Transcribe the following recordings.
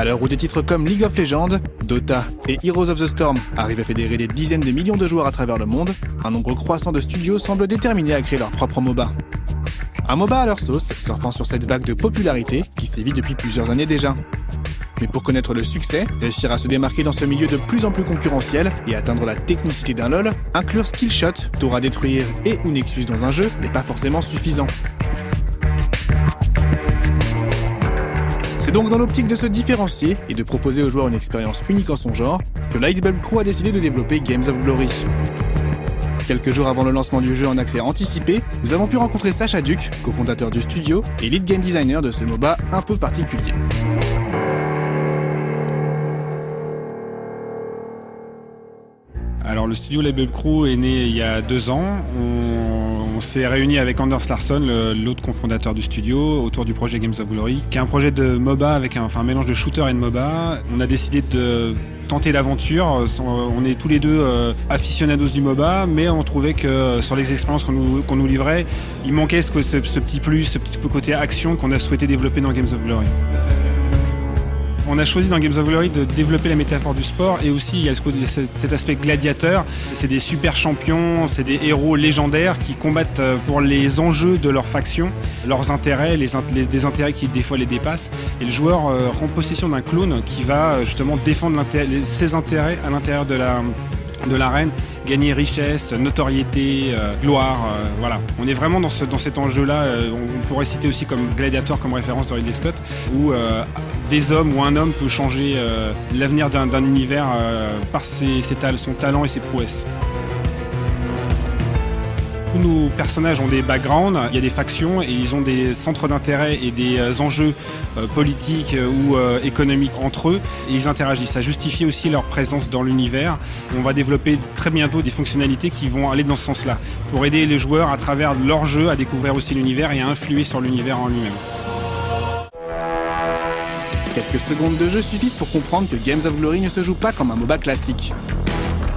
À l'heure où des titres comme League of Legends, Dota et Heroes of the Storm arrivent à fédérer des dizaines de millions de joueurs à travers le monde, un nombre croissant de studios semble déterminés à créer leur propre MOBA. Un MOBA à leur sauce, surfant sur cette vague de popularité qui sévit depuis plusieurs années déjà. Mais pour connaître le succès, réussir à se démarquer dans ce milieu de plus en plus concurrentiel et atteindre la technicité d'un LoL, inclure Skillshot, tour à détruire et ou Nexus dans un jeu n'est pas forcément suffisant. C'est donc dans l'optique de se différencier et de proposer aux joueurs une expérience unique en son genre que Lightbulb Crew a décidé de développer Games of Glory. Quelques jours avant le lancement du jeu en accès anticipé, nous avons pu rencontrer Sacha Duc, cofondateur du studio et lead game designer de ce MOBA un peu particulier. Alors le studio Lightbulb Crew est né il y a 2 ans. On s'est réunis avec Anders Larsson, l'autre cofondateur du studio, autour du projet Games of Glory, qui est un projet de MOBA avec un mélange de shooter et de MOBA. On a décidé de tenter l'aventure. On est tous les deux aficionados du MOBA, mais on trouvait que sur les expériences qu'on nous livrait, il manquait ce petit plus, ce petit côté action qu'on a souhaité développer dans Games of Glory. On a choisi dans Games of Glory de développer la métaphore du sport et aussi il y a cet aspect gladiateur. C'est des super champions, c'est des héros légendaires qui combattent pour les enjeux de leur faction, leurs intérêts, des intérêts qui des fois les dépassent. Et le joueur rend possession d'un clone qui va justement défendre ses intérêts à l'intérieur de l'arène, gagner richesse, notoriété, gloire, voilà. On est vraiment dans cet enjeu-là. On pourrait citer aussi comme Gladiator comme référence de Ridley Scott, où des hommes ou un homme peut changer l'avenir d'un univers par son talent et ses prouesses. Tous nos personnages ont des backgrounds, il y a des factions et ils ont des centres d'intérêt et des enjeux politiques ou économiques entre eux et ils interagissent. Ça justifie aussi leur présence dans l'univers. On va développer très bientôt des fonctionnalités qui vont aller dans ce sens-là pour aider les joueurs à travers leur jeu à découvrir aussi l'univers et à influer sur l'univers en lui-même. Quelques secondes de jeu suffisent pour comprendre que Games of Glory ne se joue pas comme un MOBA classique.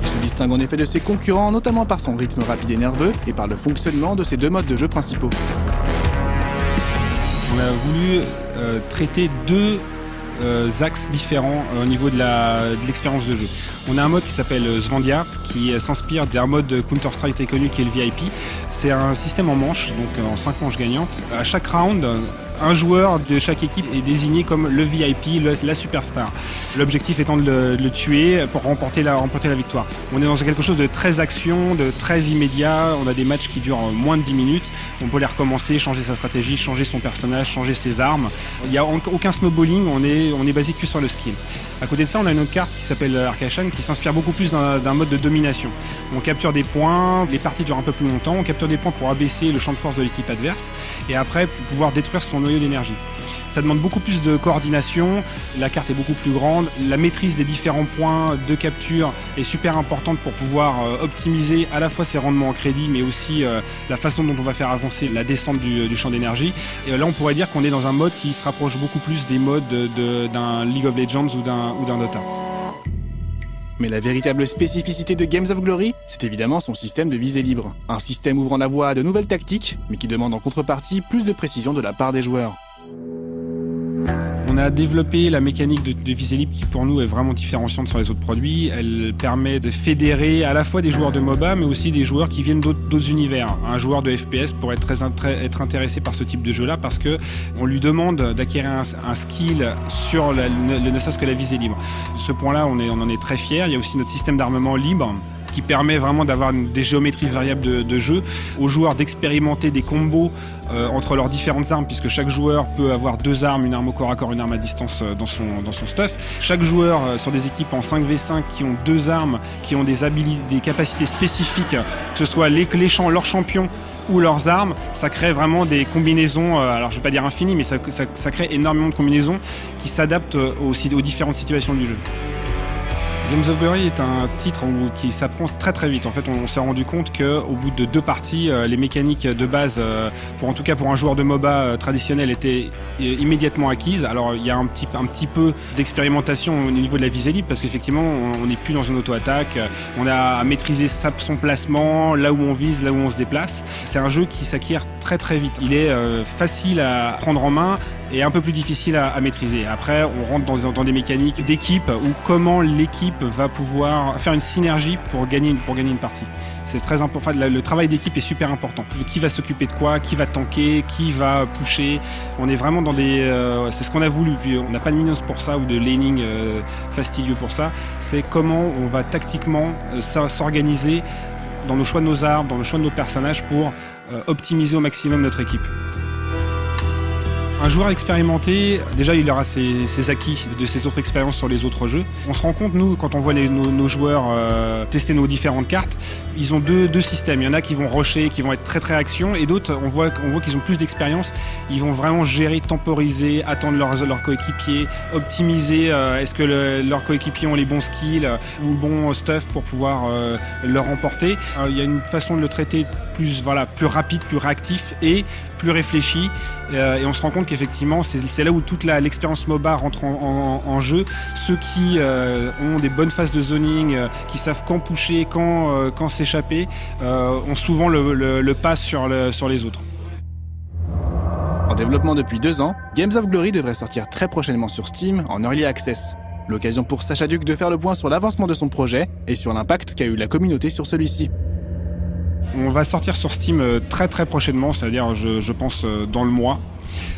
Il se distingue en effet de ses concurrents, notamment par son rythme rapide et nerveux et par le fonctionnement de ses 2 modes de jeu principaux. On a voulu traiter 2 axes différents au niveau de l'expérience de jeu. On a un mode qui s'appelle Svandia, qui s'inspire d'un mode Counter-Strike très connu qui est le VIP. C'est un système en manche, donc en 5 manches gagnantes. À chaque round, un joueur de chaque équipe est désigné comme le VIP, la superstar. L'objectif étant de le tuer pour remporter la victoire. On est dans quelque chose de très action, de très immédiat. On a des matchs qui durent moins de 10 minutes. On peut les recommencer, changer sa stratégie, changer son personnage, changer ses armes. Il n'y a aucun snowballing, on est basé que sur le skill. À côté de ça, on a une autre carte qui s'appelle Arcashan qui s'inspire beaucoup plus d'un mode de domination. On capture des points, les parties durent un peu plus longtemps, on capture des points pour abaisser le champ de force de l'équipe adverse et après pour pouvoir détruire son noyau d'énergie. Ça demande beaucoup plus de coordination, la carte est beaucoup plus grande, la maîtrise des différents points de capture est super importante pour pouvoir optimiser à la fois ses rendements en crédit mais aussi la façon dont on va faire avancer la descente du champ d'énergie. Et là on pourrait dire qu'on est dans un mode qui se rapproche beaucoup plus des modes d'un League of Legends ou d'un Dota. Mais la véritable spécificité de Games of Glory, c'est évidemment son système de visée libre. Un système ouvrant la voie à de nouvelles tactiques, mais qui demande en contrepartie plus de précision de la part des joueurs. On a développé la mécanique de visée libre qui pour nous est vraiment différenciante sur les autres produits. Elle permet de fédérer à la fois des joueurs de MOBA mais aussi des joueurs qui viennent d'autres univers. Un joueur de FPS pourrait être intéressé par ce type de jeu-là parce qu'on lui demande d'acquérir un skill sur ne serait-ce que la visée libre. De ce point-là, on en est très fiers. Il y a aussi notre système d'armement libre qui permet vraiment d'avoir des géométries variables de jeu, aux joueurs d'expérimenter des combos entre leurs différentes armes, puisque chaque joueur peut avoir 2 armes, une arme au corps à corps, une arme à distance dans son stuff. Chaque joueur sur des équipes en 5v5 qui ont 2 armes, qui ont des capacités spécifiques, que ce soit leurs champions ou leurs armes, ça crée vraiment des combinaisons, alors je vais pas dire infinies, mais ça crée énormément de combinaisons qui s'adaptent aux différentes situations du jeu. Games of Glory est un titre qui s'apprend très très vite. En fait, on s'est rendu compte qu'au bout de 2 parties, les mécaniques de base, en tout cas pour un joueur de MOBA traditionnel, étaient immédiatement acquises. Alors, il y a un petit peu d'expérimentation au niveau de la visée libre parce qu'effectivement, on n'est plus dans une auto-attaque. On a à maîtriser son placement, là où on vise, là où on se déplace. C'est un jeu qui s'acquiert très très vite. Il est facile à prendre en main, est un peu plus difficile à maîtriser. Après, on rentre dans des mécaniques d'équipe où comment l'équipe va pouvoir faire une synergie pour gagner une partie. C'est très important. Enfin, le travail d'équipe est super important. Qui va s'occuper de quoi, qui va tanker, qui va pusher. On est vraiment dans c'est ce qu'on a voulu. Puis on n'a pas de minions pour ça ou de laning fastidieux pour ça. C'est comment on va tactiquement s'organiser dans le choix de nos armes, dans le choix de nos personnages pour optimiser au maximum notre équipe. Un joueur expérimenté, déjà il aura ses acquis de ses autres expériences sur les autres jeux. On se rend compte, nous, quand on voit nos joueurs tester nos différentes cartes, ils ont deux systèmes. Il y en a qui vont rusher, qui vont être très action, et d'autres, on voit qu'ils ont plus d'expérience. Ils vont vraiment gérer, temporiser, attendre leurs coéquipiers, optimiser. Est-ce que leurs coéquipiers ont les bons skills ou le bon stuff pour pouvoir leur emporter. Il y a une façon de le traiter plus rapide, plus réactif et plus réfléchi. Et on se rend compte qu'effectivement, c'est là où toute l'expérience MOBA rentre en jeu. Ceux qui ont des bonnes phases de zoning, qui savent quand pusher, quand s'échapper, ont souvent le pas sur les autres. En développement depuis 2 ans, Games of Glory devrait sortir très prochainement sur Steam en Early Access. L'occasion pour Sacha Duc de faire le point sur l'avancement de son projet et sur l'impact qu'a eu la communauté sur celui-ci. On va sortir sur Steam très prochainement, c'est-à-dire je pense dans le mois.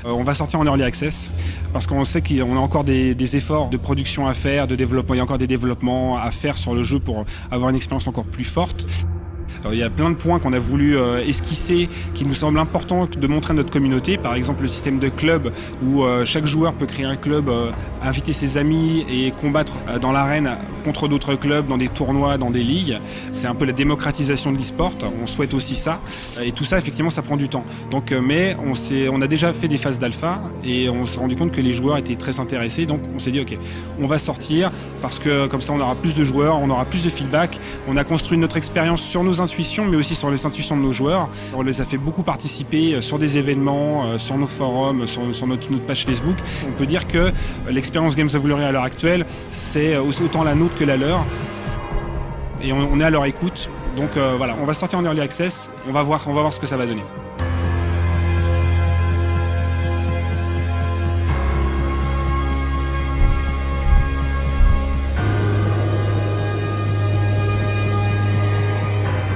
On va sortir en Early Access parce qu'on sait qu'on a encore des efforts de production à faire, de développement. Il y a encore des développements à faire sur le jeu pour avoir une expérience encore plus forte. Il y a plein de points qu'on a voulu esquisser qui nous semblent importants de montrer à notre communauté. Par exemple, le système de club où chaque joueur peut créer un club, inviter ses amis et combattre dans l'arène contre d'autres clubs, dans des tournois, dans des ligues. C'est un peu la démocratisation de l'e-sport. On souhaite aussi ça. Et tout ça, effectivement, ça prend du temps. Donc, mais on a déjà fait des phases d'alpha et on s'est rendu compte que les joueurs étaient très intéressés. Donc, on s'est dit, OK, on va sortir parce que comme ça, on aura plus de joueurs, on aura plus de feedback. On a construit notre expérience sur nos intuitions, mais aussi sur les intuitions de nos joueurs. On les a fait beaucoup participer sur des événements, sur nos forums, sur notre page Facebook. On peut dire que l'expérience Games of Glory à l'heure actuelle, c'est autant la nôtre que la leur. Et on est à leur écoute. Donc voilà, on va sortir en Early Access, on va voir ce que ça va donner.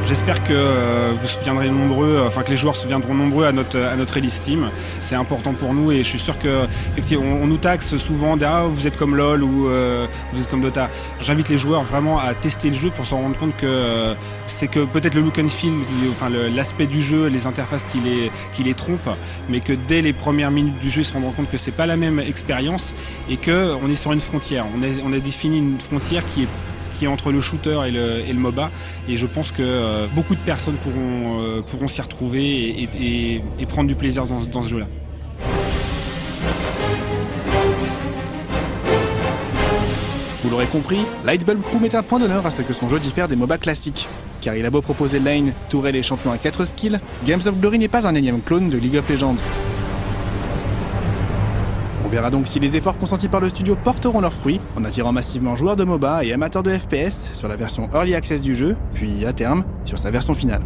J'espère que vous souviendrez nombreux, que les joueurs se souviendront nombreux à notre release team. C'est important pour nous et je suis sûr que effectivement, on nous taxe souvent vous êtes comme LOL ou vous êtes comme Dota. J'invite les joueurs vraiment à tester le jeu pour se rendre compte que c'est que peut-être le look and feel, l'aspect du jeu, les interfaces qui les trompent, mais que dès les premières minutes du jeu, ils se rendront compte que c'est pas la même expérience et que on est sur une frontière. On a défini une frontière qui est entre le shooter et le MOBA, et je pense que beaucoup de personnes pourront s'y retrouver et prendre du plaisir dans ce jeu-là. Vous l'aurez compris, Lightbulb Crew met un point d'honneur à ce que son jeu diffère des MOBA classiques. Car il a beau proposer lane, tourelle et champion à 4 skills, Games of Glory n'est pas un énième clone de League of Legends. On verra donc si les efforts consentis par le studio porteront leurs fruits en attirant massivement joueurs de MOBA et amateurs de FPS sur la version Early Access du jeu, puis à terme sur sa version finale.